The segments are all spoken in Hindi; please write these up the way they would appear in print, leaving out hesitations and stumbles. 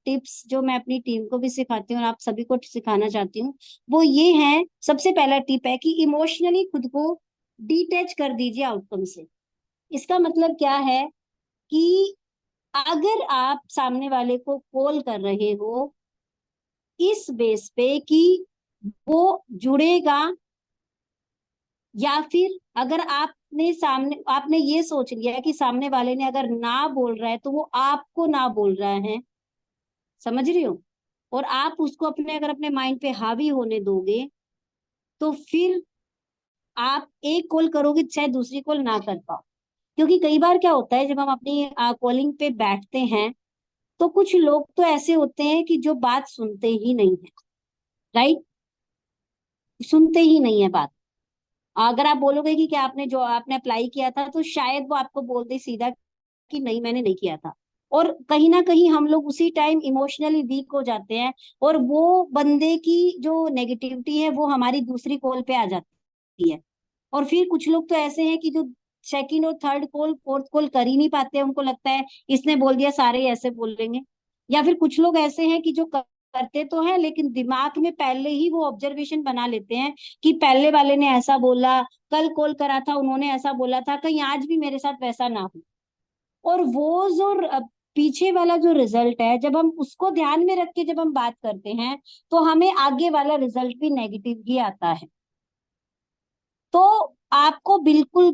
टिप्स जो मैं अपनी टीम को भी सिखाती हूँ और आप सभी को सिखाना चाहती हूँ, वो ये है, सबसे पहला टिप है कि इमोशनली खुद को डिटैच कर दीजिए आउटकम से। इसका मतलब क्या है कि अगर आप सामने वाले को कॉल कर रहे हो इस बेस पे कि वो जुड़ेगा, या फिर अगर आपने ये सोच लिया कि सामने वाले ने अगर ना बोल रहा है तो वो आपको ना बोल रहा है, समझ रही हो, और आप उसको अगर अपने माइंड पे हावी होने दोगे, तो फिर आप एक कॉल करोगे चाहे दूसरी कॉल ना कर पाओ। क्योंकि कई बार क्या होता है, जब हम अपनी कॉलिंग पे बैठते हैं तो कुछ लोग तो ऐसे होते हैं कि जो बात सुनते ही नहीं है। राइट, सुनते ही नहीं है बात। अगर आप बोलोगे कि क्या आपने जो आपने अप्लाई किया था, तो शायद वो आपको बोल दे सीधा कि नहीं मैंने नहीं किया था। और कहीं ना कहीं हम लोग उसी टाइम इमोशनली वीक हो जाते हैं, और वो बंदे की जो नेगेटिविटी है वो हमारी दूसरी कॉल पे आ जाती है। और फिर कुछ लोग तो ऐसे हैं कि जो सेकंड और थर्ड कॉल फोर्थ कॉल कर ही नहीं पाते हैं, उनको लगता है इसने बोल दिया सारे ऐसे बोलेंगे। या फिर कुछ लोग ऐसे हैं कि जो करते तो हैं लेकिन दिमाग में पहले ही वो ऑब्जर्वेशन बना लेते हैं कि पहले वाले ने ऐसा बोला, कल कॉल करा था उन्होंने ऐसा बोला था, कहीं आज भी मेरे साथ वैसा ना हो। और वो जो पीछे वाला जो रिजल्ट है, जब हम उसको ध्यान में रख के जब हम बात करते हैं, तो हमें आगे वाला रिजल्ट भी नेगेटिव ही आता है। तो आपको बिल्कुल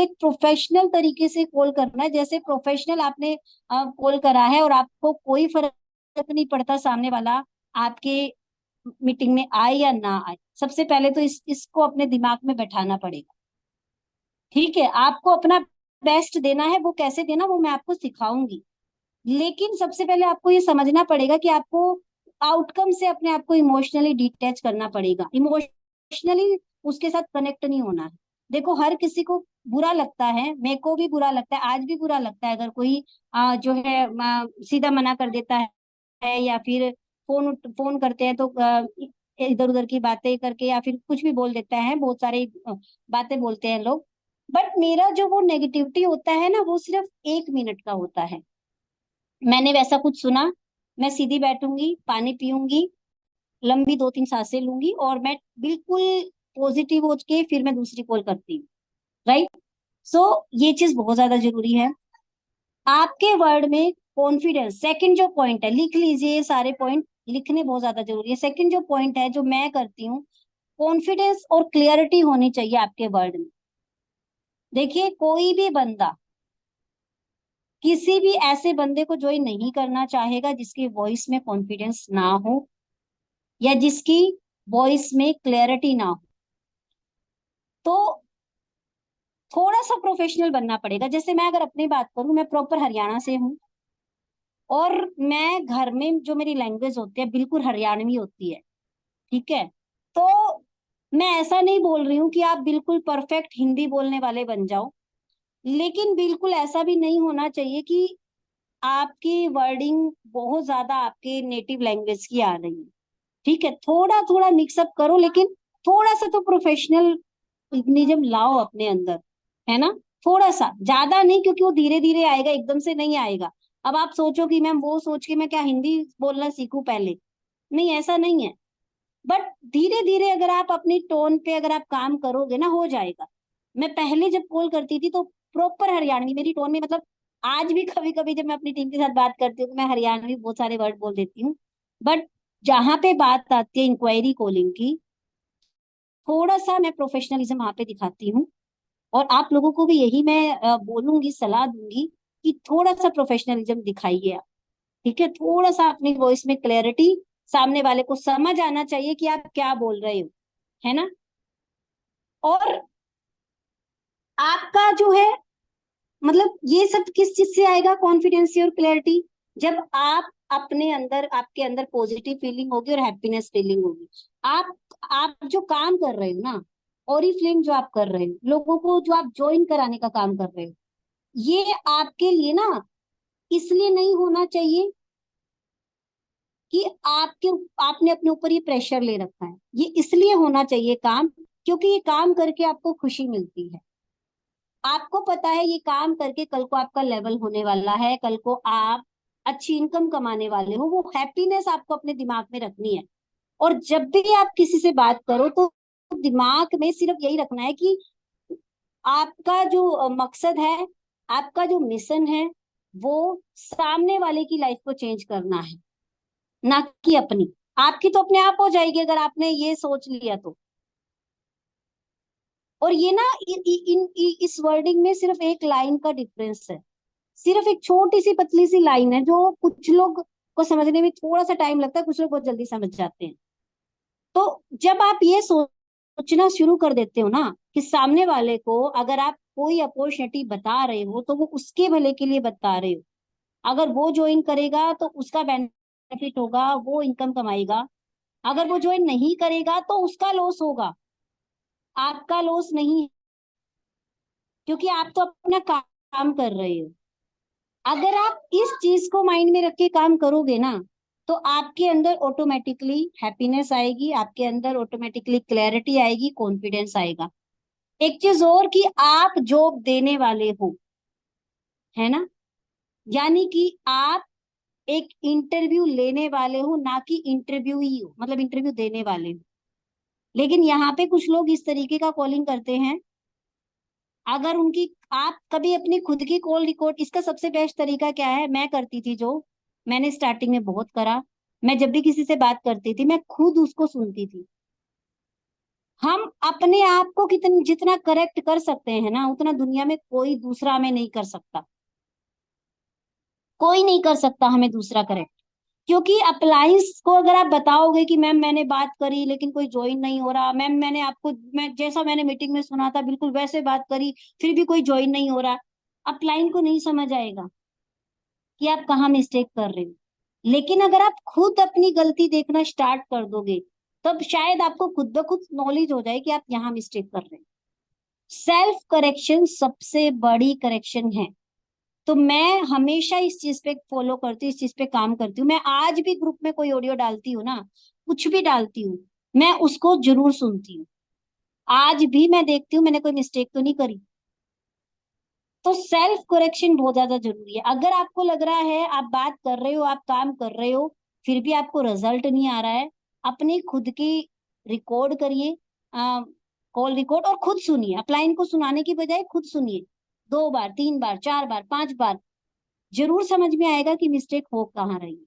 एक प्रोफेशनल तरीके से कॉल करना है, जैसे प्रोफेशनल आपने कॉल करा है, और आपको कोई फर्क नहीं पड़ता सामने वाला आपके मीटिंग में आए या ना आए। सबसे पहले तो इसको अपने दिमाग में बैठाना पड़ेगा। ठीक है, आपको अपना बेस्ट देना है, वो कैसे देना वो मैं आपको सिखाऊंगी। लेकिन सबसे पहले आपको ये समझना पड़ेगा कि आपको आउटकम से अपने आप को इमोशनली डिटैच करना पड़ेगा। इमोशनली उसके साथ कनेक्ट नहीं होना है। देखो, हर किसी को बुरा लगता है, मेरे को भी बुरा लगता है, आज भी बुरा लगता है अगर कोई जो है सीधा मना कर देता है, या फिर फोन करते हैं तो इधर उधर की बातें करके या फिर कुछ भी बोल देता है, बहुत सारी बातें बोलते हैं लोग। बट मेरा जो वो नेगेटिविटी होता है ना, वो सिर्फ 1 मिनट का होता है। मैंने वैसा कुछ सुना, मैं सीधी बैठूंगी, पानी पीऊंगी, लंबी 2-3 सांसें लूंगी, और मैं बिल्कुल पॉजिटिव हो के फिर मैं दूसरी कॉल करती हूँ। राइट। सो ये चीज बहुत ज्यादा जरूरी है। आपके वर्ड में कॉन्फिडेंस, सेकंड जो पॉइंट है, लिख लीजिए, ये सारे पॉइंट लिखने बहुत ज्यादा जरूरी है। सेकंड जो पॉइंट है जो मैं करती हूँ, कॉन्फिडेंस और क्लियरिटी होनी चाहिए आपके वर्ड में। देखिए, कोई भी बंदा किसी भी ऐसे बंदे को ज्वाइन नहीं करना चाहेगा जिसकी वॉइस में कॉन्फिडेंस ना हो, या जिसकी वॉइस में क्लैरिटी ना हो। तो थोड़ा सा प्रोफेशनल बनना पड़ेगा। जैसे मैं अगर अपनी बात करूं, मैं प्रॉपर हरियाणा से हूँ, और मैं घर में जो मेरी लैंग्वेज होती है बिल्कुल हरियाणवी होती है। ठीक है। तो मैं ऐसा नहीं बोल रही हूँ कि आप बिल्कुल परफेक्ट हिंदी बोलने वाले बन जाओ, लेकिन बिल्कुल ऐसा भी नहीं होना चाहिए कि आपकी वर्डिंग बहुत ज्यादा आपके नेटिव लैंग्वेज की आ रही है। ठीक है, थोड़ा थोड़ा मिक्सअप करो, लेकिन थोड़ा सा तो प्रोफेशनलिज्म लाओ अपने अंदर, है ना। थोड़ा सा, ज्यादा नहीं, क्योंकि वो धीरे धीरे आएगा, एकदम से नहीं आएगा। अब आप सोचो कि मैम वो सोच के मैं क्या हिंदी बोलना सीखूं पहले, नहीं, ऐसा नहीं है। बट धीरे धीरे अगर आप अपनी टोन पे अगर आप काम करोगे ना, हो जाएगा। मैं पहले जब कॉल करती थी तो प्रॉपर हरियाणवी मेरी टोन में, मतलब आज भी कभी कभी जब मैं अपनी टीम के साथ बात करती हूँ तो मैं हरियाणवी बहुत सारे वर्ड बोल देती हूँ। बट जहां पे बात आती है इंक्वायरी कॉलिंग की, थोड़ा सा मैं प्रोफेशनलिज्म वहां पे दिखाती हूँ। और आप लोगों को भी यही मैं बोलूंगी, सलाह दूंगी कि थोड़ा सा प्रोफेशनलिज्म दिखाइए आप। ठीक है, थोड़ा सा अपनी वॉइस में क्लैरिटी, सामने वाले को समझ आना चाहिए कि आप क्या बोल रहे हो, है ना। और आपका जो है, मतलब ये सब किस चीज से आएगा, कॉन्फिडेंस और क्लैरिटी, जब आप अपने अंदर, आपके अंदर पॉजिटिव फीलिंग होगी और हैप्पीनेस फीलिंग होगी। आप जो काम कर रहे हो ना, ओरिफ्लेम जो आप कर रहे हो, लोगों को जो आप ज्वाइन कराने का काम कर रहे हो, ये आपके लिए ना इसलिए नहीं होना चाहिए कि आपने अपने ऊपर ये प्रेशर ले रखा है। ये इसलिए होना चाहिए काम, क्योंकि ये काम करके आपको खुशी मिलती है। आपको पता है ये काम करके कल को आपका लेवल होने वाला है, कल को आप अच्छी इनकम कमाने वाले हो, वो हैप्पीनेस आपको अपने दिमाग में रखनी है। और जब भी आप किसी से बात करो तो दिमाग में सिर्फ यही रखना है कि आपका जो मकसद है, आपका जो मिशन है, वो सामने वाले की लाइफ को चेंज करना है, ना कि अपनी। आपकी तो अपने आप हो जाएगी अगर आपने ये सोच लिया तो। और ये ना इस वर्डिंग में सिर्फ एक लाइन का डिफरेंस है, सिर्फ एक छोटी सी पतली सी लाइन है, जो कुछ लोग को समझने में थोड़ा सा टाइम लगता है, कुछ लोग बहुत जल्दी समझ जाते हैं। तो जब आप ये सोचना शुरू कर देते हो ना कि सामने वाले को अगर आप कोई अपॉर्चुनिटी बता रहे हो तो वो उसके भले के लिए बता रहे हो, अगर वो ज्वाइन करेगा तो उसका बेनिफिट होगा, वो इनकम कमाएगा। अगर वो ज्वाइन नहीं करेगा तो उसका लॉस होगा, आपका लॉस नहीं, क्योंकि आप तो अपना काम कर रहे हो। अगर आप इस चीज को माइंड में रख के काम करोगे ना, तो आपके अंदर ऑटोमेटिकली हैप्पीनेस आएगी, आपके अंदर ऑटोमेटिकली क्लैरिटी आएगी, कॉन्फिडेंस आएगा। एक चीज और कि आप जॉब देने वाले हो, है ना, यानी कि आप एक इंटरव्यू लेने वाले हो, ना कि इंटरव्यूई हो, मतलब इंटरव्यू देने वाले हो। लेकिन यहाँ पे कुछ लोग इस तरीके का कॉलिंग करते हैं, अगर उनकी, आप कभी अपनी खुद की कॉल रिकॉर्ड, इसका सबसे बेस्ट तरीका क्या है, मैं करती थी जो, मैंने स्टार्टिंग में बहुत करा, मैं जब भी किसी से बात करती थी मैं खुद उसको सुनती थी। हम अपने आप को कितन जितना करेक्ट कर सकते हैं ना, उतना दुनिया में कोई दूसरा हमें नहीं कर सकता, कोई नहीं कर सकता हमें दूसरा करेक्ट। क्योंकि अप्लायंस को अगर आप बताओगे कि मैम मैंने बात करी लेकिन कोई ज्वाइन नहीं हो रहा, मैम मैंने आपको, मैं जैसा मैंने मीटिंग में सुना था बिल्कुल वैसे बात करी, फिर भी कोई ज्वाइन नहीं हो रहा, अपलाइन को नहीं समझ आएगा कि आप कहाँ मिस्टेक कर रहे हो। लेकिन अगर आप खुद अपनी गलती देखना स्टार्ट कर दोगे, तब शायद आपको खुद ब खुद नॉलेज हो जाए कि आप यहाँ मिस्टेक कर रहे हैं। सेल्फ करेक्शन सबसे बड़ी करेक्शन है। तो मैं हमेशा इस चीज पे फॉलो करती हूँ, इस चीज पे काम करती हूँ। मैं आज भी ग्रुप में कोई ऑडियो डालती हूँ ना, कुछ भी डालती हूँ, मैं उसको जरूर सुनती हूँ। आज भी मैं देखती हूँ मैंने कोई मिस्टेक तो नहीं करी। तो सेल्फ करेक्शन बहुत ज्यादा जरूरी है। अगर आपको लग रहा है आप बात कर रहे हो, आप काम कर रहे हो, फिर भी आपको रिजल्ट नहीं आ रहा है, अपनी खुद की रिकॉर्ड करिए, कॉल रिकॉर्ड, और खुद सुनिए। अपलाइन को सुनाने की बजाय खुद सुनिए, 2 बार 3 बार 4 बार 5 बार, जरूर समझ में आएगा कि मिस्टेक हो कहाँ रही है।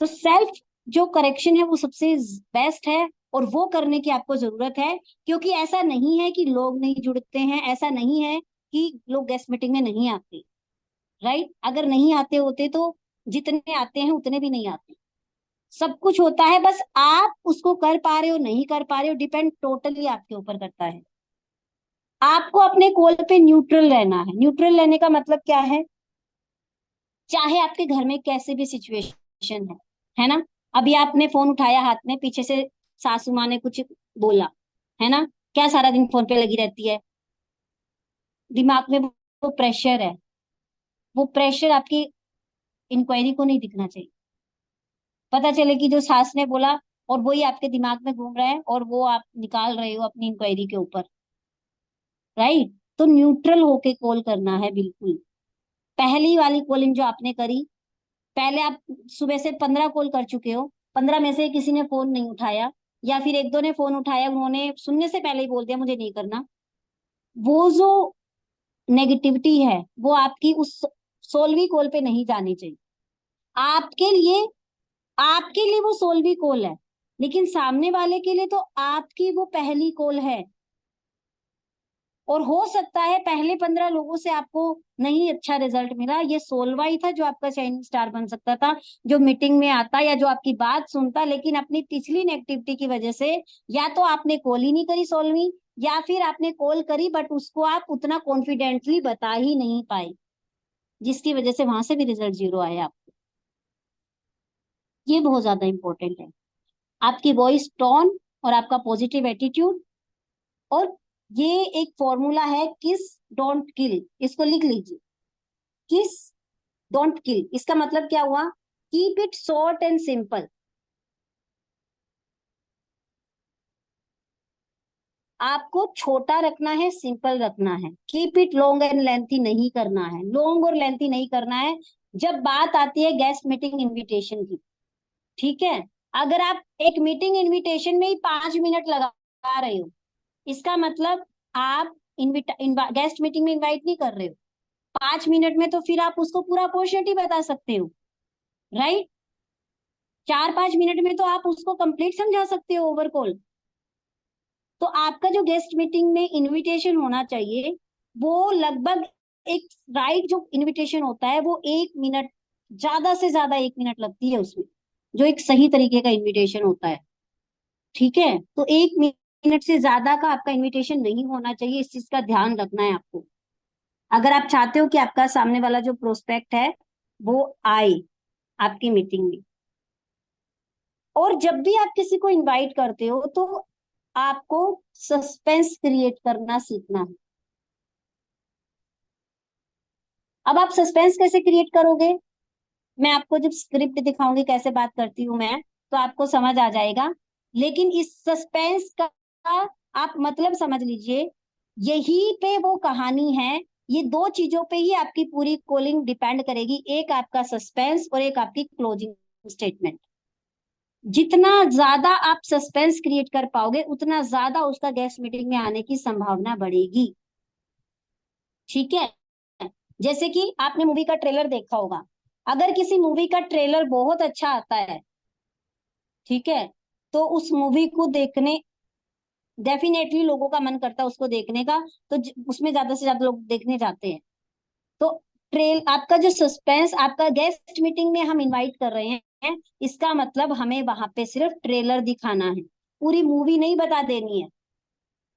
तो सेल्फ जो करेक्शन है वो सबसे बेस्ट है, और वो करने की आपको जरूरत है। क्योंकि ऐसा नहीं है कि लोग नहीं जुड़ते हैं, ऐसा नहीं है कि लोग गेस्ट मीटिंग में नहीं आते, राइट? अगर नहीं आते होते तो जितने आते हैं उतने भी नहीं आते। सब कुछ होता है, बस आप उसको कर पा रहे हो नहीं कर पा रहे हो, डिपेंड टोटली आपके ऊपर करता है। आपको अपने कॉल पे न्यूट्रल रहना है। न्यूट्रल रहने का मतलब क्या है, चाहे आपके घर में कैसे भी सिचुएशन है ना, अभी आपने फोन उठाया हाथ में, पीछे से सासू माँ ने कुछ बोला, है ना, क्या सारा दिन फोन पे लगी रहती है, दिमाग में वो प्रेशर है, वो प्रेशर आपकी इंक्वायरी को नहीं दिखना चाहिए। पता चले कि जो सास ने बोला और वही आपके दिमाग में घूम रहा है, और वो आप निकाल रहे हो अपनी इंक्वायरी के ऊपर, राइट? तो न्यूट्रल होके कॉल करना है बिल्कुल। पहली वाली कॉलिंग जो आपने करी, पहले आप सुबह से 15 कॉल कर चुके हो, 15 में से किसी ने फोन नहीं उठाया, या फिर एक दो ने फोन उठाया, उन्होंने सुनने से पहले ही बोल दिया मुझे नहीं करना, वो जो नेगेटिविटी है वो आपकी उस 16वीं कॉल पे नहीं जानी चाहिए। आपके लिए, आपके लिए वो 16वीं कॉल है, लेकिन सामने वाले के लिए तो आपकी वो पहली कॉल है। और हो सकता है पहले 15 लोगों से आपको नहीं अच्छा रिजल्ट मिला, ये 16वां ही था जो आपका शाइनिंग स्टार बन सकता था, जो मीटिंग में आता या जो आपकी बात सुनता, लेकिन अपनी पिछली नेगेटिविटी की वजह से या तो आपने कॉल ही नहीं करी 16वीं, या फिर आपने कॉल करी बट उसको आप उतना कॉन्फिडेंटली बता ही नहीं पाए, जिसकी वजह से वहां से भी रिजल्ट जीरो आया आपको। ये बहुत ज्यादा इंपॉर्टेंट है, आपकी वॉइस टोन और आपका पॉजिटिव एटीट्यूड। और ये एक फॉर्मूला है, किस डोंट किल, इसको लिख लीजिए। किस डोंट किल, इसका मतलब क्या हुआ, keep it short and simple. आपको छोटा रखना है, सिंपल रखना है। Keep it long and lengthy नहीं करना है, लॉन्ग और लेंथी नहीं करना है। जब बात आती है गेस्ट मीटिंग इनविटेशन की, ठीक है, अगर आप एक मीटिंग इनविटेशन में ही 5 मिनट लगा रहे हो, इसका मतलब आप गेस्ट मीटिंग में इनवाइट नहीं कर रहे हो। 5 मिनट में तो फिर आप उसको पूरा अपॉर्चुनिटी बता सकते हो, राइट। 4-5 मिनट में तो आप उसको कंप्लीट समझा सकते हो ओवर कॉल। तो आपका जो गेस्ट मीटिंग में इनविटेशन होना चाहिए, वो लगभग एक राइट जो इनविटेशन होता है वो 1 मिनट, ज्यादा से ज्यादा 1 मिनट लगती है उसमें, जो एक सही तरीके का इनविटेशन होता है। ठीक है, तो 1 मिनट से ज्यादा का आपका इनविटेशन नहीं होना चाहिए, इस चीज का ध्यान रखना है आपको, अगर आप चाहते हो कि आपका सामने वाला जो प्रोस्पेक्ट है वो आए आपकी मीटिंग में। और जब भी आप किसी को इनवाइट करते हो तो आपको सस्पेंस क्रिएट करना सीखना है। अब आप सस्पेंस कैसे क्रिएट करोगे, मैं आपको जब स्क्रिप्ट दिखाऊंगी कैसे बात करती हूँ मैं, तो आपको समझ आ जाएगा। लेकिन इस सस्पेंस का आप मतलब समझ लीजिए, यही पे वो कहानी है। ये दो चीजों पे ही आपकी पूरी कॉलिंग डिपेंड करेगी, एक आपका सस्पेंस और एक आपकी क्लोजिंग स्टेटमेंट। जितना ज्यादा आप सस्पेंस क्रिएट कर पाओगे उतना ज्यादा उसका गेस्ट मीटिंग में आने की संभावना बढ़ेगी। ठीक है, जैसे कि आपने मूवी का ट्रेलर देखा होगा, अगर किसी मूवी का ट्रेलर बहुत अच्छा आता है, ठीक है, तो उस मूवी को देखने डेफिनेटली लोगों का मन करता है उसको देखने का, तो उसमें ज्यादा से ज्यादा लोग देखने जाते हैं। तो आपका जो सस्पेंस आपका गेस्ट मीटिंग में हम इनवाइट कर रहे हैं, इसका मतलब हमें वहां पे सिर्फ ट्रेलर दिखाना है, पूरी मूवी नहीं बता देनी है।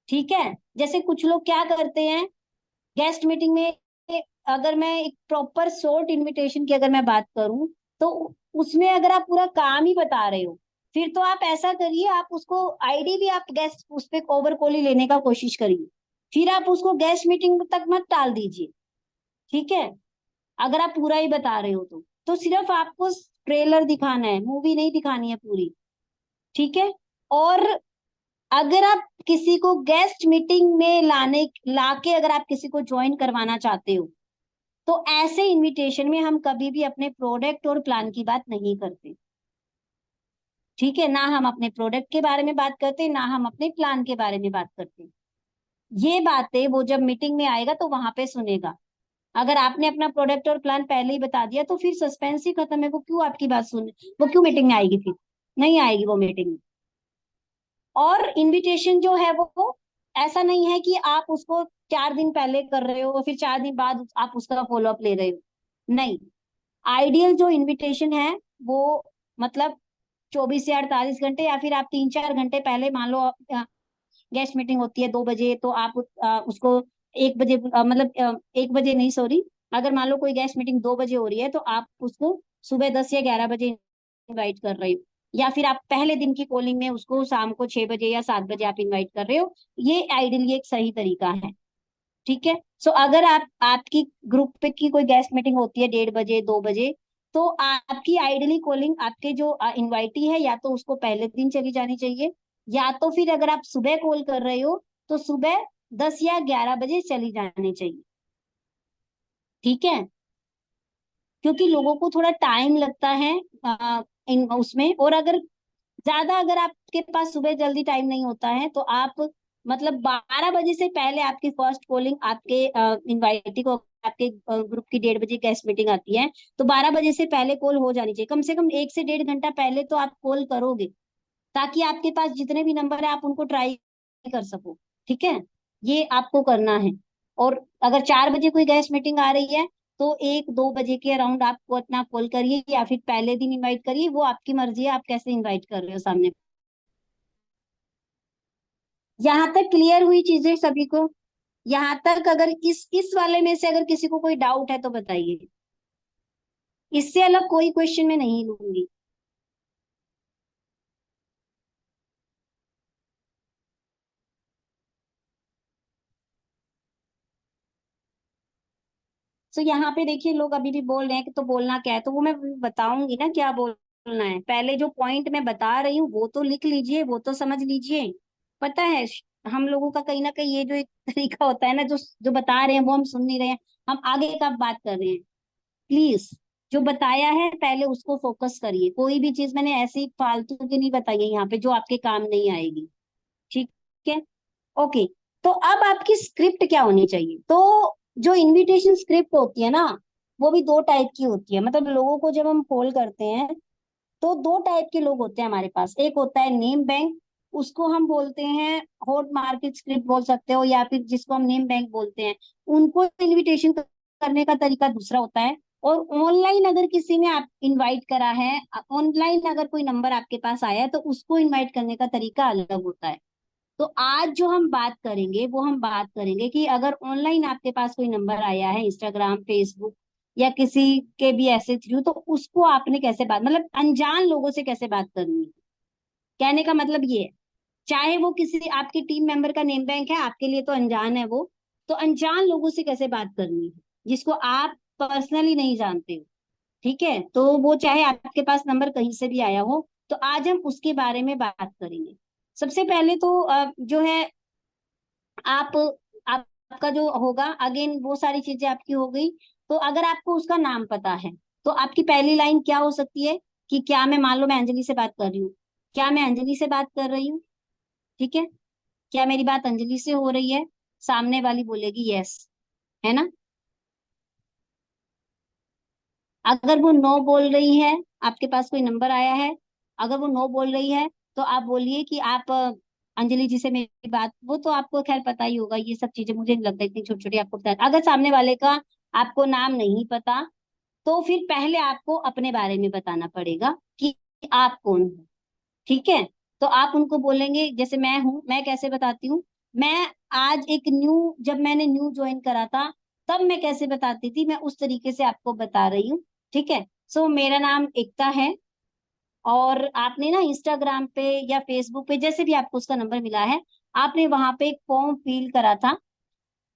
ठीक है, जैसे कुछ लोग क्या करते हैं गेस्ट मीटिंग में, अगर मैं एक प्रॉपर शॉर्ट इनविटेशन की अगर मैं बात करूं, तो उसमें अगर आप पूरा काम ही बता रहे हो, फिर तो आप ऐसा करिए, आप उसको आईडी भी आप गेस्ट उस पे ओवर कॉल ही लेने का कोशिश करिए, फिर आप उसको गेस्ट मीटिंग तक मत टाल दीजिए। ठीक है, अगर आप पूरा ही बता रहे हो तो सिर्फ आपको ट्रेलर दिखाना है, मूवी नहीं दिखानी है पूरी। ठीक है, और अगर आप किसी को गेस्ट मीटिंग में लाके अगर आप किसी को ज्वाइन करवाना चाहते हो, तो ऐसे इनविटेशन में हम कभी भी अपने प्रोडक्ट और प्लान की बात नहीं करते। ठीक है, ना हम अपने प्रोडक्ट के बारे में बात करते, ना हम अपने प्लान के बारे में बात करते। ये बातें वो जब मीटिंग में आएगा तो वहां पे सुनेगा। अगर आपने अपना प्रोडक्ट और प्लान पहले ही बता दिया तो फिर सस्पेंस ही खत्म है, वो क्यों आपकी बात सुने, वो क्यों मीटिंग में आएगी, फिर नहीं आएगी वो मीटिंग में। और इनविटेशन जो है वो ऐसा नहीं है कि आप उसको 4 दिन पहले कर रहे हो और फिर 4 दिन बाद आप उसका फॉलोअप ले रहे हो, नहीं। आइडियल जो इनविटेशन है वो मतलब 24 से 48 घंटे, या फिर आप 3-4 घंटे पहले, मान लो गेस्ट मीटिंग होती है 2 बजे, तो आप उसको 1 बजे, मतलब 1 बजे नहीं, सॉरी, अगर मान लो कोई गेस्ट मीटिंग 2 बजे हो रही है तो आप उसको सुबह 10 या 11 बजे इनवाइट कर रहे हो, या फिर आप पहले दिन की कॉलिंग में उसको शाम को 6 बजे या 7 बजे आप इनवाइट कर रहे हो। ये आइडियली एक सही तरीका है। ठीक है, सो अगर आपकी ग्रुप पे की कोई गेस्ट मीटिंग होती है 1:30 बजे 2 बजे, तो आपकी आइडियली कॉलिंग आपके जो इनवाइटी है या तो उसको पहले दिन चली जानी चाहिए, या तो फिर अगर आप सुबह कॉल कर रहे हो तो सुबह 10 या 11 बजे चली जानी चाहिए। ठीक है, क्योंकि लोगों को थोड़ा टाइम लगता है इन उसमें, और अगर ज्यादा अगर आपके पास सुबह जल्दी टाइम नहीं होता है तो आप मतलब 12 बजे से पहले आपकी फर्स्ट कॉलिंग आपके इनवाइटी को, आपके ग्रुप की 1:30 बजे गेस्ट मीटिंग आती है, तो 12 बजे से पहले कॉल हो जानी चाहिए, कम से कम 1 से 1.5 घंटा पहले तो आप कॉल करोगे, ताकि आपके पास जितने भी नंबर है आप उनको ट्राई कर सको। ठीक है, ये आपको करना है। और अगर 4 बजे कोई गेस्ट मीटिंग आ रही है तो 1-2 बजे के अराउंड आपको अपना कॉल करिए, या फिर पहले दिन इनवाइट करिए, वो आपकी मर्जी है आप कैसे इनवाइट कर रहे हो सामने। यहाँ तक क्लियर हुई चीजें सभी को? यहाँ तक अगर इस वाले में से अगर किसी को कोई डाउट है तो बताइए, इससे अलग कोई क्वेश्चन मैं नहीं लूंगी। तो यहाँ पे देखिए लोग अभी भी बोल रहे हैं कि तो बोलना क्या है, तो वो मैं बताऊंगी ना क्या बोलना है। पहले जो पॉइंट मैं बता रही हूँ वो तो लिख लीजिए, वो तो समझ लीजिए। पता है हम लोगों का कहीं ना कहीं ये जो एक तरीका होता है ना, जो जो बता रहे हैं वो हम सुन नहीं रहे हैं, हम आगे का बात कर रहे हैं। प्लीज जो बताया है पहले उसको फोकस करिए, कोई भी चीज मैंने ऐसी फालतू की नहीं बताई है यहाँ पे जो आपके काम नहीं आएगी। ठीक है, ओके। तो अब आपकी स्क्रिप्ट क्या होनी चाहिए? तो जो इनविटेशन स्क्रिप्ट होती है ना, वो भी दो टाइप की होती है। मतलब लोगों को जब हम कॉल करते हैं तो दो टाइप के लोग होते हैं हमारे पास। एक होता है नेम बैंक, उसको हम बोलते हैं हॉट मार्केट स्क्रिप्ट बोल सकते हो, या फिर जिसको हम नेम बैंक बोलते हैं, उनको इनविटेशन करने का तरीका दूसरा होता है। और ऑनलाइन अगर किसी ने आप इनवाइट करा है, ऑनलाइन अगर कोई नंबर आपके पास आया है, तो उसको इनवाइट करने का तरीका अलग होता है। तो आज जो हम बात करेंगे वो हम बात करेंगे कि अगर ऑनलाइन आपके पास कोई नंबर आया है, इंस्टाग्राम, फेसबुक या किसी के भी ऐसे थ्रू, तो उसको आपने कैसे बात, मतलब अनजान लोगों से कैसे बात करनी है। कहने का मतलब ये है, चाहे वो किसी आपकी टीम मेंबर का नेम बैंक है, आपके लिए तो अनजान है वो, तो अनजान लोगों से कैसे बात करनी है जिसको आप पर्सनली नहीं जानते हो। ठीक है, तो वो चाहे आपके पास नंबर कहीं से भी आया हो, तो आज हम उसके बारे में बात करेंगे। सबसे पहले तो जो है, आप आपका जो होगा, अगेन वो सारी चीजें आपकी हो गई। तो अगर आपको उसका नाम पता है, तो आपकी पहली लाइन क्या हो सकती है कि क्या मैं, मान लो मैं अंजलि से बात कर रही हूँ, क्या मैं अंजलि से बात कर रही हूँ? ठीक है, क्या मेरी बात अंजलि से हो रही है? सामने वाली बोलेगी यस, है ना। अगर वो नो बोल रही है, आपके पास कोई नंबर आया है, अगर वो नो बोल रही है, तो आप बोलिए कि आप अंजलि जी से मेरी बात, वो तो आपको खैर पता ही होगा, ये सब चीजें मुझे नहीं लगता इतनी छोटी छोटी आपको पता है। अगर सामने वाले का आपको नाम नहीं पता, तो फिर पहले आपको अपने बारे में बताना पड़ेगा कि आप कौन हो। ठीक है, तो आप उनको बोलेंगे, जैसे मैं हूं, मैं कैसे बताती हूँ, मैं आज एक न्यू, जब मैंने न्यू ज्वाइन करा था, तब मैं कैसे बताती थी, मैं उस तरीके से आपको बता रही हूँ। ठीक है, सो मेरा नाम एकता है, और आपने ना इंस्टाग्राम पे या फेसबुक पे, जैसे भी आपको उसका नंबर मिला है, आपने वहां पे एक फॉर्म फिल करा था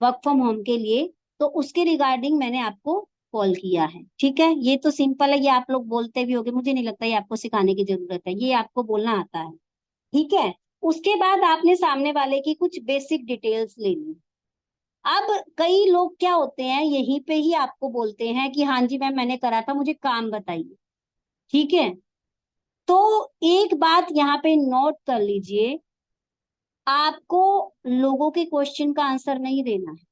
वर्क फ्रॉम होम के लिए, तो उसके रिगार्डिंग मैंने आपको कॉल किया है। ठीक है, ये तो सिंपल है, ये आप लोग बोलते भी होगे, मुझे नहीं लगता ये आपको सिखाने की जरूरत है, ये आपको बोलना आता है। ठीक है, उसके बाद आपने सामने वाले की कुछ बेसिक डिटेल्स ले ली। अब कई लोग क्या होते हैं, यहीं पे ही आपको बोलते हैं कि हाँ जी मैम मैंने करा था, मुझे काम बताइए। ठीक है, तो एक बात यहाँ पे नोट कर लीजिए, आपको लोगों के क्वेश्चन का आंसर नहीं देना है,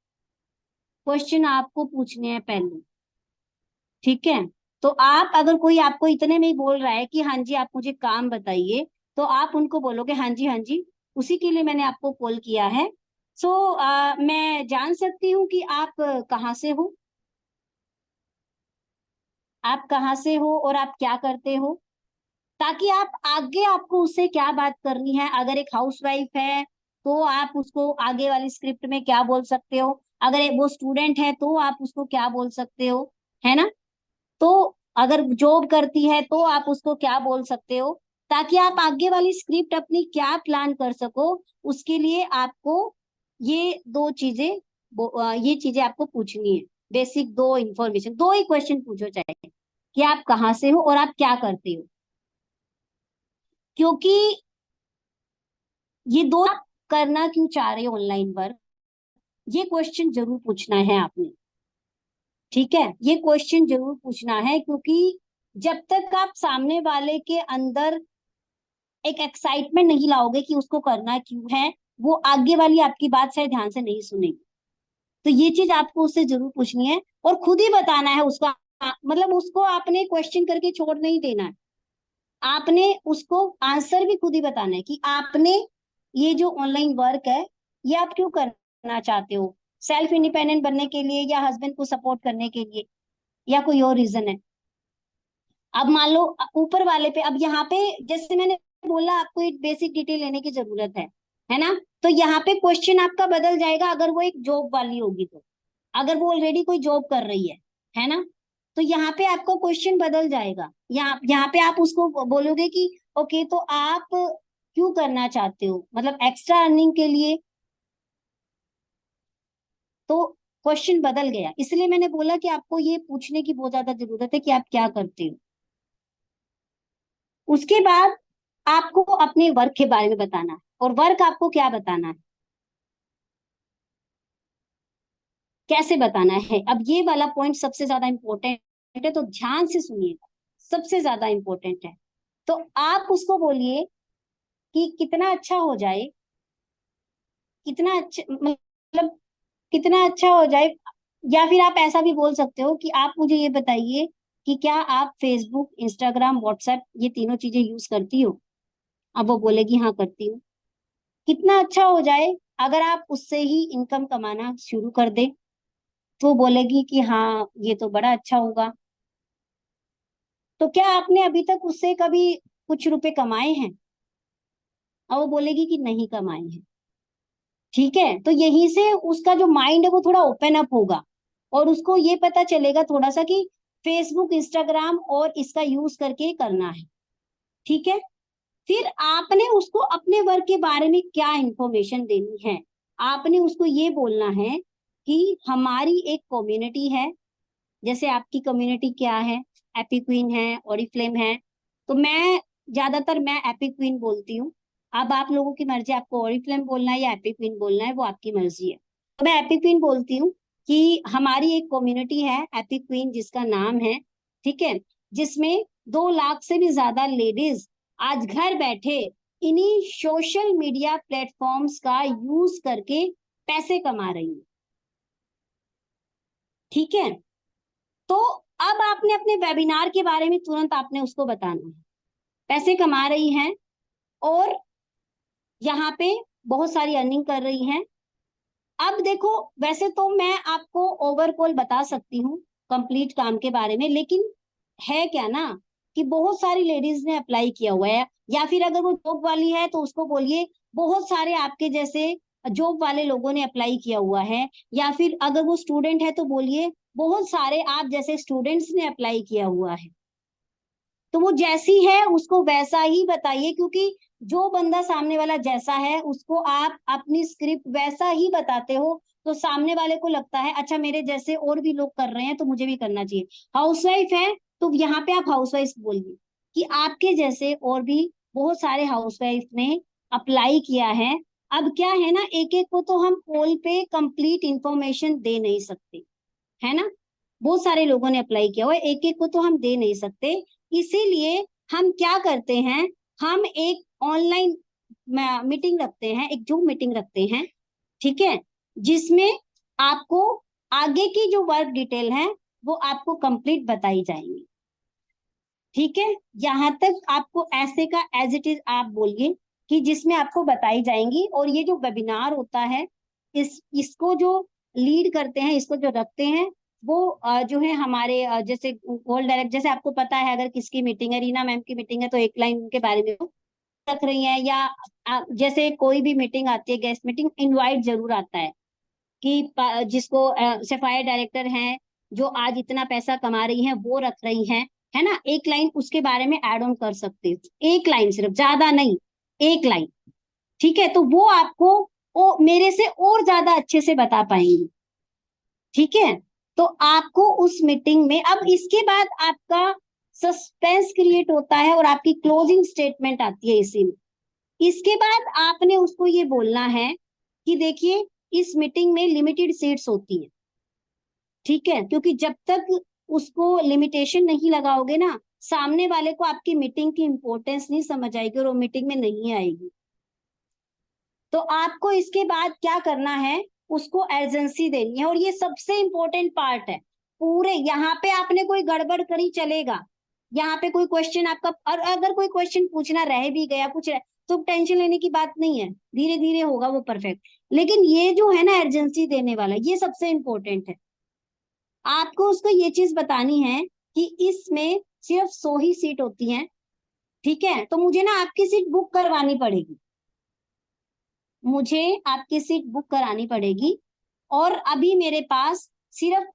क्वेश्चन आपको पूछने हैं पहले। ठीक है, तो आप, अगर कोई आपको इतने में ही बोल रहा है कि हाँ जी आप मुझे काम बताइए, तो आप उनको बोलोगे हाँ जी हाँ जी, उसी के लिए मैंने आपको कॉल किया है। सो मैं जान सकती हूँ कि आप कहाँ से हो, आप कहाँ से हो और आप क्या करते हो, ताकि आप आगे, आपको उससे क्या बात करनी है। अगर एक हाउसवाइफ है, तो आप उसको आगे वाली स्क्रिप्ट में क्या बोल सकते हो, अगर वो स्टूडेंट है तो आप उसको क्या बोल सकते हो, है ना। तो अगर जॉब करती है तो आप उसको क्या बोल सकते हो, ताकि आप आगे वाली स्क्रिप्ट अपनी क्या प्लान कर सको। उसके लिए आपको ये दो चीजें, ये चीजें आपको पूछनी है। बेसिक दो इंफॉर्मेशन, दो ही क्वेश्चन पूछो, चाहे कि आप कहाँ से हो और आप क्या करते हो। क्योंकि ये दो, आप करना क्यों चाह रहे हो ऑनलाइन वर्क, ये क्वेश्चन जरूर पूछना है आपने। ठीक है, ये क्वेश्चन जरूर पूछना है, क्योंकि जब तक आप सामने वाले के अंदर एक एक्साइटमेंट नहीं लाओगे कि उसको करना क्यों है, वो आगे वाली आपकी बात शायद ध्यान से नहीं सुनेगी। तो ये चीज आपको उससे जरूर पूछनी है, और खुद ही बताना है उसका, मतलब उसको आपने क्वेश्चन करके छोड़ नहीं देना है, आपने उसको आंसर भी खुद ही बताना है कि आपने ये जो ऑनलाइन वर्क है, ये आप क्यों करना चाहते हो, सेल्फ इंडिपेंडेंट बनने के लिए, या हस्बैंड को सपोर्ट करने के लिए, या कोई और रीजन है। अब मान लो ऊपर वाले पे, अब यहाँ पे जैसे मैंने बोला, आपको एक बेसिक डिटेल लेने की जरूरत है ना। तो यहाँ पे क्वेश्चन आपका बदल जाएगा अगर वो एक जॉब वाली होगी तो, अगर वो ऑलरेडी कोई जॉब कर रही है ना, तो यहाँ पे आपका क्वेश्चन बदल जाएगा। यहाँ पे आप उसको बोलोगे कि ओके, तो आप क्यों करना चाहते हो, मतलब एक्स्ट्रा अर्निंग के लिए। तो क्वेश्चन बदल गया, इसलिए मैंने बोला कि आपको ये पूछने की बहुत ज्यादा जरूरत है कि आप क्या करते हो। उसके बाद आपको अपने वर्क के बारे में बताना है, और वर्क आपको क्या बताना है, कैसे बताना है। अब ये वाला पॉइंट सबसे ज्यादा इंपॉर्टेंट है, तो ध्यान से सुनिएगा, सबसे ज्यादा इम्पोर्टेंट है। तो आप उसको बोलिए कि कितना अच्छा हो जाए, कितना अच्छा, मतलब कितना अच्छा हो जाए। या फिर आप ऐसा भी बोल सकते हो कि आप मुझे ये बताइए कि क्या आप फेसबुक, इंस्टाग्राम, व्हाट्सएप ये तीनों चीजें यूज करती हो? अब वो बोलेगी हाँ करती हूँ। कितना अच्छा हो जाए अगर आप उससे ही इनकम कमाना शुरू कर दे, तो वो बोलेगी कि हाँ ये तो बड़ा अच्छा होगा। तो क्या आपने अभी तक उससे कभी कुछ रुपए कमाए हैं? और वो बोलेगी कि नहीं कमाए हैं। ठीक है, तो यहीं से उसका जो माइंड है वो थोड़ा ओपन अप होगा, और उसको ये पता चलेगा थोड़ा सा कि फेसबुक, इंस्टाग्राम और इसका यूज करके करना है। ठीक है, फिर आपने उसको अपने वर्क के बारे में क्या इंफॉर्मेशन देनी है? आपने उसको ये बोलना है कि हमारी एक कम्युनिटी है। जैसे आपकी कम्युनिटी क्या है? एपी क्वीन है, ओरिफ्लेम है। तो मैं ज्यादातर मैं एपी क्वीन बोलती हूँ। अब आप लोगों की मर्जी, आपको ओरिफ्लेम बोलना है या एपी क्वीन बोलना है, वो आपकी मर्जी है। तो मैं एपी क्वीन बोलती हूँ कि हमारी एक कम्युनिटी है एपी क्वीन, जिसका नाम है, ठीक है, जिसमें 2 लाख से भी ज्यादा लेडीज आज घर बैठे इन्हीं सोशल मीडिया प्लेटफॉर्म्स का यूज करके पैसे कमा रही है। ठीक है, तो अब आपने अपने वेबिनार के बारे में तुरंत आपने उसको बताना है। पैसे कमा रही हैं और यहाँ पे बहुत सारी अर्निंग कर रही हैं। अब देखो, वैसे तो मैं आपको ओवरऑल बता सकती हूँ कंप्लीट काम के बारे में, लेकिन है क्या ना कि बहुत सारी लेडीज ने अप्लाई किया हुआ है। या फिर अगर वो जॉब वाली है तो उसको बोलिए बहुत सारे आपके जैसे जॉब वाले लोगों ने अप्लाई किया हुआ है। या फिर अगर वो स्टूडेंट है तो बोलिए बहुत सारे आप जैसे स्टूडेंट्स ने अप्लाई किया हुआ है। तो वो जैसी है उसको वैसा ही बताइए, क्योंकि जो बंदा सामने वाला जैसा है उसको आप अपनी स्क्रिप्ट वैसा ही बताते हो, तो सामने वाले को लगता है अच्छा मेरे जैसे और भी लोग कर रहे हैं तो मुझे भी करना चाहिए। हाउसवाइफ है तो यहाँ पे आप हाउसवाइफ बोलिए कि आपके जैसे और भी बहुत सारे हाउसवाइफ ने अप्लाई किया है। अब क्या है ना, एक एक को तो हम कॉल पे कंप्लीट इंफॉर्मेशन दे नहीं सकते, है ना। बहुत सारे लोगों ने अप्लाई किया हुआ है, एक एक को तो हम दे नहीं सकते। इसीलिए हम क्या करते हैं, हम एक ऑनलाइन मीटिंग रखते हैं, एक जूम मीटिंग रखते हैं, ठीक है, जिसमें आपको आगे की जो वर्क डिटेल है वो आपको कंप्लीट बताई जाएंगी। ठीक है, यहाँ तक आपको ऐसे का एज इट इज आप बोलिए कि जिसमें आपको बताई जाएंगी। और ये जो वेबिनार होता है, इसको जो लीड करते हैं, इसको जो रखते हैं, वो जो है हमारे जैसे गोल्ड डायरेक्ट, जैसे आपको पता है अगर किसकी मीटिंग है, रीना मैम की मीटिंग है, तो एक लाइन उनके बारे में रख रही है। या जैसे कोई भी मीटिंग आती है, गेस्ट मीटिंग, इनवाइट जरूर आता है कि जिसको सफायर डायरेक्टर हैं जो आज इतना पैसा कमा रही हैं वो रख रही हैं, है ना, एक लाइन उसके बारे में ऐड ऑन कर सकते हो, एक लाइन सिर्फ, ज्यादा नहीं, एक लाइन। ठीक है, तो वो आपको मेरे से और ज्यादा अच्छे से बता पाएंगे। ठीक है, तो आपको उस मीटिंग में, अब इसके बाद आपका सस्पेंस क्रिएट होता है और आपकी क्लोजिंग स्टेटमेंट आती है इसी में। इसके बाद आपने उसको ये बोलना है कि देखिए इस मीटिंग में लिमिटेड सीट्स होती हैं। ठीक है, क्योंकि जब तक उसको लिमिटेशन नहीं लगाओगे ना, सामने वाले को आपकी मीटिंग की इंपॉर्टेंस नहीं समझ आएगी और वो मीटिंग में नहीं आएगी। तो आपको इसके बाद क्या करना है, उसको एजेंसी देनी है, और ये सबसे इंपॉर्टेंट पार्ट है पूरे। यहाँ पे आपने कोई गड़बड़ करी चलेगा, यहाँ पे कोई क्वेश्चन आपका, और अगर कोई क्वेश्चन पूछना रह भी गया, कुछ तो टेंशन लेने की बात नहीं है, धीरे धीरे होगा वो परफेक्ट। लेकिन ये जो है ना एजेंसी देने वाला, ये सबसे इंपॉर्टेंट है। आपको उसको ये चीज बतानी है कि इसमें सिर्फ 100 ही सीट होती हैं। ठीक है, तो मुझे ना आपकी सीट बुक करवानी पड़ेगी, मुझे आपकी सीट बुक करानी पड़ेगी। और अभी मेरे पास सिर्फ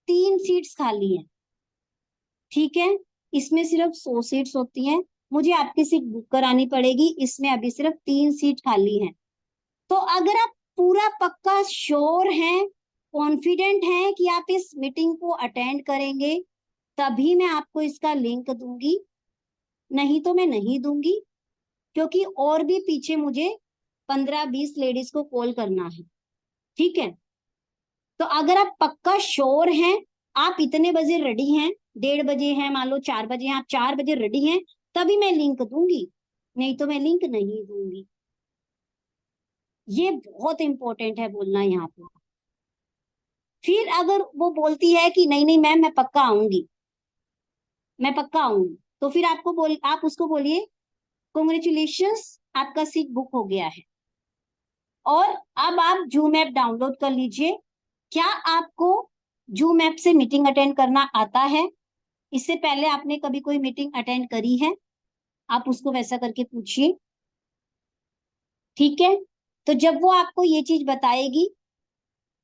3 सीट्स खाली हैं। ठीक है, इसमें सिर्फ 100 सीट्स होती हैं, मुझे आपकी सीट बुक करानी पड़ेगी, इसमें अभी सिर्फ 3 सीट खाली हैं। तो अगर आप पूरा पक्का श्योर हैं, कॉन्फिडेंट हैं कि आप इस मीटिंग को अटेंड करेंगे, तभी मैं आपको इसका लिंक दूंगी, नहीं तो मैं नहीं दूंगी। क्योंकि और भी पीछे मुझे 15-20 लेडीज को कॉल करना है। ठीक है, तो अगर आप पक्का श्योर हैं, आप इतने बजे रेडी हैं, 1:30 बजे है, मान लो 4 बजे हैं, आप 4 बजे रेडी हैं तभी मैं लिंक दूंगी, नहीं तो मैं लिंक नहीं दूंगी। ये बहुत इंपॉर्टेंट है बोलना यहाँ पे। फिर अगर वो बोलती है कि नहीं नहीं मैम मैं पक्का आऊंगी, मैं पक्का आऊंगी, तो फिर आप उसको बोलिए कॉन्ग्रेचुलेशंस, आपका सीट बुक हो गया है। और अब आप जूम ऐप डाउनलोड कर लीजिए। क्या आपको जूम ऐप से मीटिंग अटेंड करना आता है? इससे पहले आपने कभी कोई मीटिंग अटेंड करी है? आप उसको वैसा करके पूछिए, ठीक है। तो जब वो आपको ये चीज बताएगी,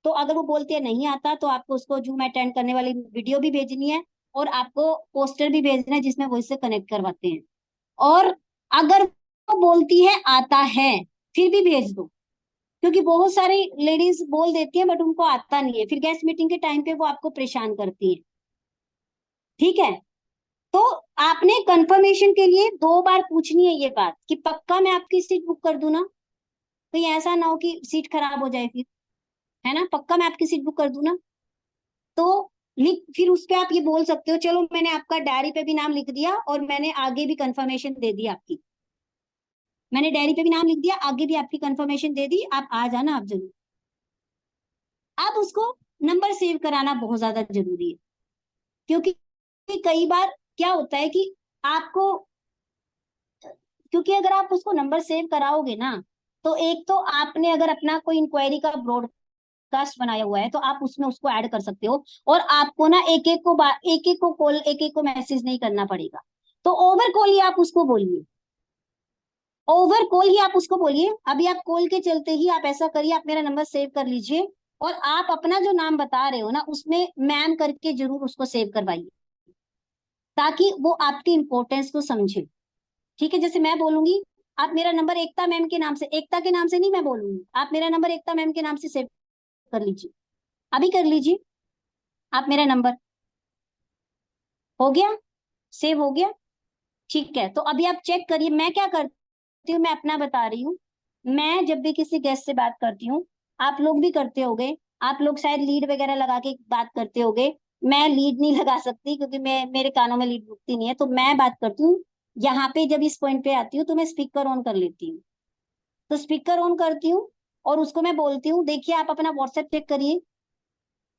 तो अगर वो बोलती है नहीं आता, तो आपको उसको जूम अटेंड करने वाली वीडियो भी भेजनी है और आपको पोस्टर भी भेजना है जिसमें वो इससे कनेक्ट करवाते हैं। और अगर वो बोलती है आता है, फिर भी भेज दो, क्योंकि बहुत सारी लेडीज बोल देती हैं बट उनको आता नहीं है, फिर गेस्ट मीटिंग के टाइम पे वो आपको परेशान करती है, ठीक है। तो आपने कंफर्मेशन के लिए 2 बार पूछनी है ये बात कि पक्का मैं आपकी सीट बुक कर दूं ना, कहीं ऐसा ना हो कि सीट खराब हो जाए फिर, है ना, पक्का मैं आपकी सीट बुक कर दूं ना। तो लिख, फिर उस पे आप ये बोल सकते हो चलो मैंने आपका डायरी पे भी नाम लिख दिया और मैंने आगे भी कंफर्मेशन दे दी आपकी, मैंने डायरी पे भी नाम लिख दिया, आगे भी आपकी कंफर्मेशन दे दी, आप आ जाना आप जरूर। आप उसको नंबर सेव कराना बहुत ज्यादा जरूरी है, क्योंकि कई बार क्या होता है कि आपको, क्योंकि अगर आप उसको नंबर सेव कराओगे ना, तो एक तो आपने अगर अपना कोई इंक्वायरी का ब्रॉडकास्ट बनाया हुआ है तो आप उसमें उसको ऐड कर सकते हो, और आपको ना एक एक को कॉल, एक एक को मैसेज नहीं करना पड़ेगा। तो ओवर कॉल ही आप उसको बोलिए, ओवर कॉल ही आप उसको बोलिए। अभी आप कॉल के चलते ही आप ऐसा करिए, आप मेरा नंबर सेव कर लीजिए और आप अपना जो नाम बता रहे हो ना उसमें मैम करके जरूर उसको सेव करवाइए, ताकि वो आपकी इंपॉर्टेंस को समझे, ठीक है। जैसे मैं बोलूंगी, आप मेरा नंबर एकता मैम के नाम से, एकता के नाम से नहीं मैं बोलूंगी, आप मेरा नंबर एकता मैम के नाम से सेव कर लीजिए, अभी कर लीजिए आप मेरा नंबर। हो गया, सेव हो गया, ठीक है। तो अभी आप चेक करिए, मैं क्या करती हूँ, मैं अपना बता रही हूँ। मैं जब भी किसी गेस्ट से बात करती हूँ, आप लोग भी करते होगे, आप लोग शायद लीड वगैरह लगा के बात करते होगे, मैं लीड नहीं लगा सकती क्योंकि मैं, मेरे कानों में लीड रुकती नहीं है, तो मैं बात करती हूँ यहाँ पे। जब इस पॉइंट पे आती हूँ तो मैं स्पीकर ऑन कर लेती हूँ, तो स्पीकर ऑन करती हूँ और उसको मैं बोलती हूँ देखिए आप अपना व्हाट्सएप चेक करिए,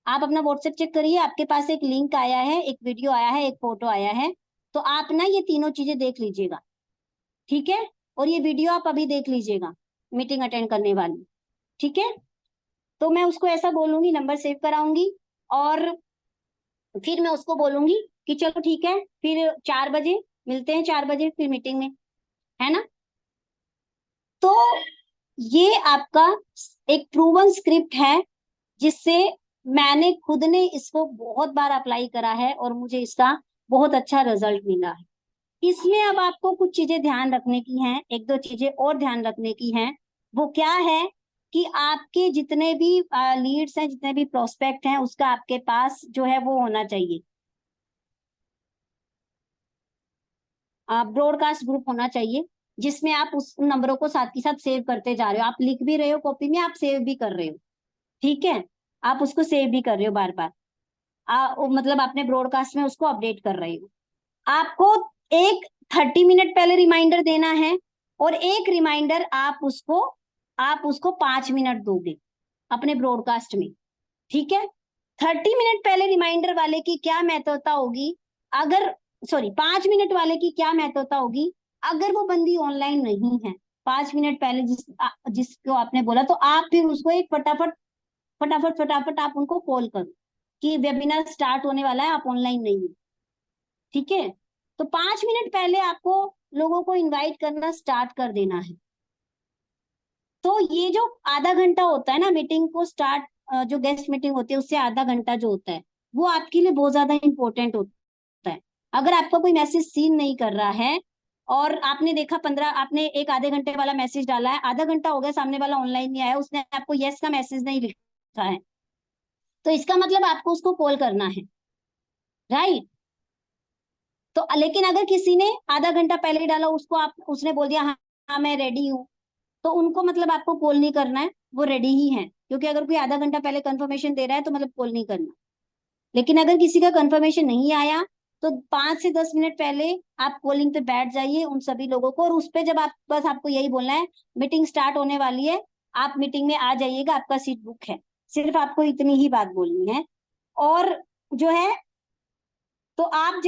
आप अपना व्हाट्सएप चेक करिए, आपके पास एक लिंक आया है, एक वीडियो आया है, एक फोटो आया है, तो आप ना ये तीनों चीजें देख लीजिएगा, ठीक है। और ये वीडियो आप अभी देख लीजिएगा, मीटिंग अटेंड करने वाली, ठीक है। तो मैं उसको ऐसा बोलूंगी, नंबर सेव कराऊंगी, और फिर मैं उसको बोलूंगी कि चलो ठीक है, फिर 4 बजे मिलते हैं, 4 बजे फिर मीटिंग में, है ना। तो ये आपका एक प्रूवन स्क्रिप्ट है, जिससे मैंने खुद ने इसको बहुत बार अप्लाई करा है और मुझे इसका बहुत अच्छा रिजल्ट मिला है। इसमें अब आपको कुछ चीजें ध्यान रखने की हैं, एक दो चीजें और ध्यान रखने की हैं। वो क्या है कि आपके जितने भी लीड्स हैं, जितने भी प्रोस्पेक्ट हैं, उसका आपके पास जो है वो होना चाहिए, ब्रॉडकास्ट ग्रुप होना चाहिए, जिसमें आप उस उन नंबरों को साथ के साथ सेव करते जा रहे हो, आप लिख भी रहे हो कॉपी में, आप सेव भी कर रहे हो, ठीक है। आप उसको सेव भी कर रहे हो बार बार, मतलब आपने ब्रॉडकास्ट में उसको अपडेट कर रहे हो। आपको एक 30 मिनट पहले रिमाइंडर देना है, और एक रिमाइंडर आप उसको 5 मिनट दोगे अपने ब्रॉडकास्ट में, ठीक है। 30 मिनट पहले रिमाइंडर वाले की क्या महत्वता होगी, अगर, सॉरी, 5 मिनट वाले की क्या महत्वता होगी, अगर वो बंदी ऑनलाइन नहीं है 5 मिनट पहले जिसको आपने बोला, तो आप फिर उसको एक फटाफट फटाफट फटाफट आप उनको कॉल करो कि वेबिनार स्टार्ट होने वाला है, आप ऑनलाइन नहीं हो, ठीक है। तो 5 मिनट पहले आपको लोगों को इनवाइट करना स्टार्ट कर देना है। तो ये जो आधा घंटा होता है ना मीटिंग को स्टार्ट, जो गेस्ट मीटिंग होती है उससे आधा घंटा जो होता है, वो आपके लिए बहुत ज्यादा इंपॉर्टेंट होता है। अगर आपका कोई मैसेज सीन नहीं कर रहा है और आपने देखा 15, आपने एक आधे घंटे वाला मैसेज डाला है, आधा घंटा हो गया सामने वाला ऑनलाइन नहीं आया, उसने आपको यस का मैसेज नहीं लिखा है, तो इसका मतलब आपको उसको कॉल करना है, राइट। तो लेकिन अगर किसी ने आधा घंटा पहले डाला, उसने बोल दिया हाँ हाँ मैं रेडी हूँ, तो उनको मतलब आपको कॉल नहीं करना है, वो रेडी ही है, क्योंकि अगर कोई आधा घंटा पहले कंफर्मेशन दे रहा है तो मतलब कॉल नहीं करना। लेकिन अगर किसी का कंफर्मेशन नहीं आया तो 5 से 10 मिनट पहले आप कॉलिंग पे बैठ जाइए उन सभी लोगों को, और उस पे जब आप, बस आपको यही बोलना है मीटिंग स्टार्ट होने वाली है, आप मीटिंग में आ जाइएगा, आपका सीट बुक है। सिर्फ आपको इतनी ही बात बोलनी है। और जो है, तो आप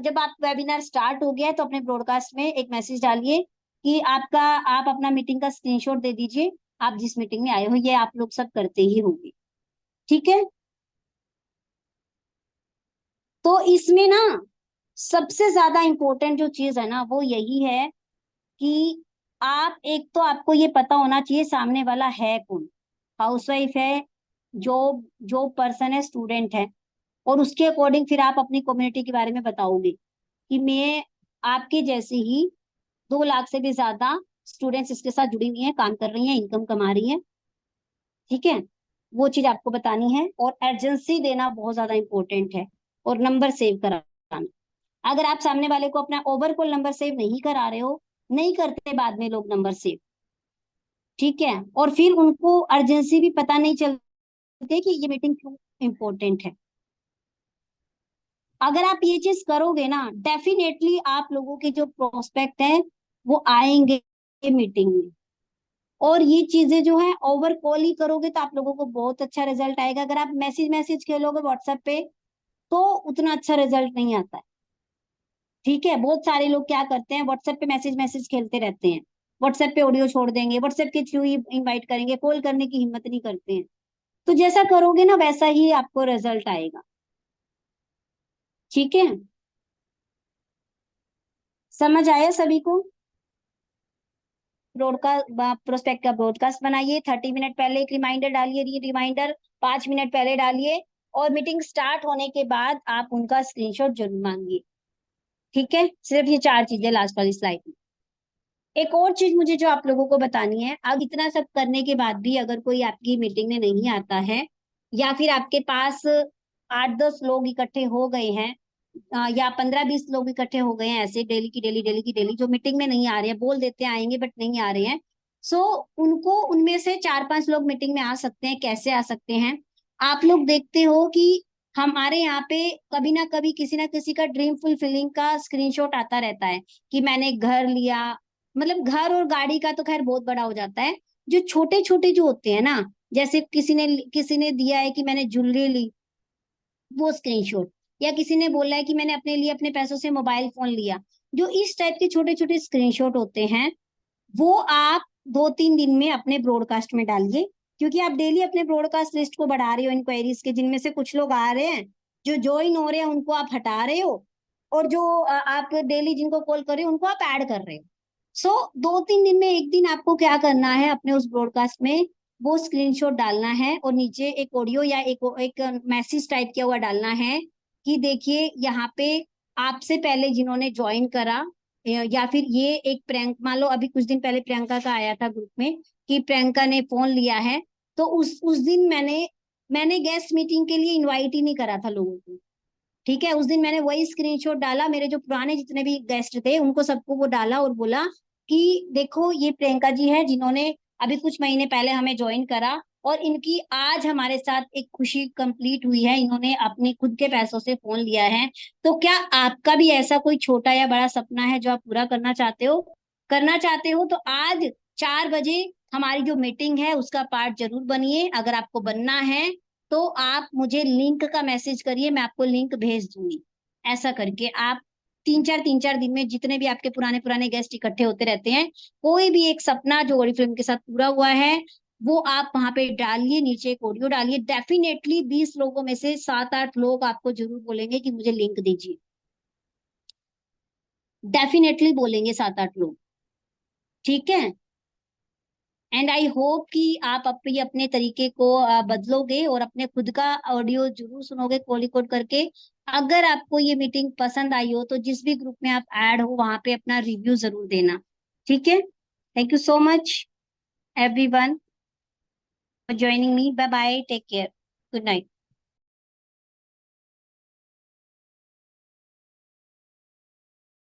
जब आप वेबिनार स्टार्ट हो गया है तो अपने ब्रॉडकास्ट में एक मैसेज डालिए कि आप अपना मीटिंग का स्क्रीनशॉट दे दीजिए, आप जिस मीटिंग में आए हो। ये आप लोग सब करते ही होंगे, ठीक है। तो इसमें ना सबसे ज्यादा इम्पोर्टेंट जो चीज है ना वो यही है कि आप, एक तो आपको ये पता होना चाहिए सामने वाला है कौन, हाउसवाइफ है, जॉब जॉब पर्सन है, स्टूडेंट है। और उसके अकॉर्डिंग फिर आप अपनी कम्युनिटी के बारे में बताओगे कि मैं आपके जैसे ही 2 लाख से भी ज्यादा स्टूडेंट्स इसके साथ जुड़ी हुई हैं, काम कर रही हैं, इनकम कमा रही हैं, ठीक है। वो चीज आपको बतानी है, और एजेंसी देना बहुत ज्यादा इंपॉर्टेंट है, और नंबर सेव कराना। अगर आप सामने वाले को अपना ओवर कॉल नंबर सेव नहीं करा रहे हो, नहीं करते बाद में लोग नंबर सेव, ठीक है, और फिर उनको अर्जेंसी भी पता नहीं चलती कि ये मीटिंग क्यों इम्पोर्टेंट है। अगर आप ये चीज करोगे ना, डेफिनेटली आप लोगों के जो प्रोस्पेक्ट हैं वो आएंगे मीटिंग में। और ये चीजें जो है ओवर कॉल ही करोगे तो आप लोगों को बहुत अच्छा रिजल्ट आएगा। अगर आप मैसेज मैसेज खेलोगे व्हाट्सएप पे तो उतना अच्छा रिजल्ट नहीं आता है, ठीक है। बहुत सारे लोग क्या करते हैं, व्हाट्सएप पे मैसेज मैसेज खेलते रहते हैं, व्हाट्सएप पे ऑडियो छोड़ देंगे, व्हाट्सएप के थ्रू ही इनवाइट करेंगे, कॉल करने की हिम्मत नहीं करते हैं। तो जैसा करोगे ना वैसा ही आपको रिजल्ट आएगा, ठीक है। समझ आया सभी को? ब्रॉडकास्ट, प्रोस्पेक्ट का ब्रॉडकास्ट बनाइए, 30 मिनट पहले एक रिमाइंडर डालिए, ये रिमाइंडर 5 मिनट पहले डालिए, और मीटिंग स्टार्ट होने के बाद आप उनका स्क्रीनशॉट जरूर मांगिए, ठीक है। सिर्फ ये 4 चीजें लास्ट वाली स्लाइड में। एक और चीज मुझे जो आप लोगों को बतानी है, अब इतना सब करने के बाद भी अगर कोई आपकी मीटिंग में नहीं आता है, या फिर आपके पास 8-10 लोग इकट्ठे हो गए हैं, या 15-20 लोग इकट्ठे हो गए हैं, ऐसे डेली की डेली डेली की डेली जो मीटिंग में नहीं आ रहे हैं, बोल देते हैं आएंगे बट नहीं आ रहे हैं। सो उनको, उनमें से 4-5 लोग मीटिंग में आ सकते हैं। कैसे आ सकते हैं? आप लोग देखते हो कि हमारे यहाँ पे कभी ना किसी का ड्रीम फुलफिलिंग का स्क्रीनशॉट आता रहता है कि मैंने घर लिया। मतलब घर और गाड़ी का तो खैर बहुत बड़ा हो जाता है, जो छोटे छोटे जो होते हैं ना, जैसे किसी ने दिया है कि मैंने ज्वेलरी ली, वो स्क्रीनशॉट, या किसी ने बोला है कि मैंने अपने लिए अपने पैसों से मोबाइल फोन लिया, जो इस टाइप के छोटे छोटे स्क्रीनशॉट होते हैं, वो आप 2-3 दिन में अपने ब्रॉडकास्ट में डालिए। क्योंकि आप डेली अपने ब्रॉडकास्ट लिस्ट को बढ़ा रहे हो इंक्वायरीज के, जिनमें से कुछ लोग आ रहे हैं, जो ज्वाइन हो रहे हैं उनको आप हटा रहे हो, और जो आप डेली जिनको कॉल कर रहे हो उनको आप ऐड कर रहे हो। सो 2-3 दिन में एक दिन आपको क्या करना है, अपने उस ब्रॉडकास्ट में वो स्क्रीनशॉट डालना है, और नीचे एक ऑडियो या एक मैसेज टाइप किया हुआ डालना है कि देखिए यहाँ पे आपसे पहले जिन्होंने ज्वाइन करा, या फिर ये एक प्रैंक, मान लो अभी कुछ दिन पहले प्रियंका का आया था ग्रुप में कि प्रियंका ने फोन लिया है, तो उस दिन मैंने गेस्ट मीटिंग के लिए इनवाइट ही नहीं करा था लोगों को, ठीक है। उस दिन मैंने वही स्क्रीनशॉट डाला, मेरे जो पुराने जितने भी गेस्ट थे उनको सबको वो डाला, और बोला कि देखो ये प्रियंका जी है जिन्होंने अभी कुछ महीने पहले हमें ज्वाइन करा, और इनकी आज हमारे साथ एक खुशी कंप्लीट हुई है, इन्होंने अपने खुद के पैसों से फोन लिया है। तो क्या आपका भी ऐसा कोई छोटा या बड़ा सपना है जो आप पूरा करना चाहते हो तो आज 4 बजे हमारी जो मीटिंग है उसका पार्ट जरूर बनिए। अगर आपको बनना है तो आप मुझे लिंक का मैसेज करिए, मैं आपको लिंक भेज दूंगी। ऐसा करके आप 3-4 दिन में जितने भी आपके पुराने पुराने गेस्ट इकट्ठे होते रहते हैं, कोई भी एक सपना जो ऑडियो फिल्म के साथ पूरा हुआ है वो आप वहां पे डालिए, नीचे एक ऑडियो डालिए। डेफिनेटली 20 लोगों में से 7-8 लोग आपको जरूर बोलेंगे कि मुझे लिंक दीजिए, डेफिनेटली बोलेंगे 7-8 लोग, ठीक है। एंड आई होप कि आप अपने अपने तरीके को बदलोगे और अपने खुद का ऑडियो जरूर सुनोगे कॉल रिकॉर्ड करके। अगर आपको ये मीटिंग पसंद आई हो तो जिस भी ग्रुप में आप ऐड हो वहां पे अपना रिव्यू जरूर देना, ठीक है। Thank you so much everyone for joining me. Bye bye, take care, good night.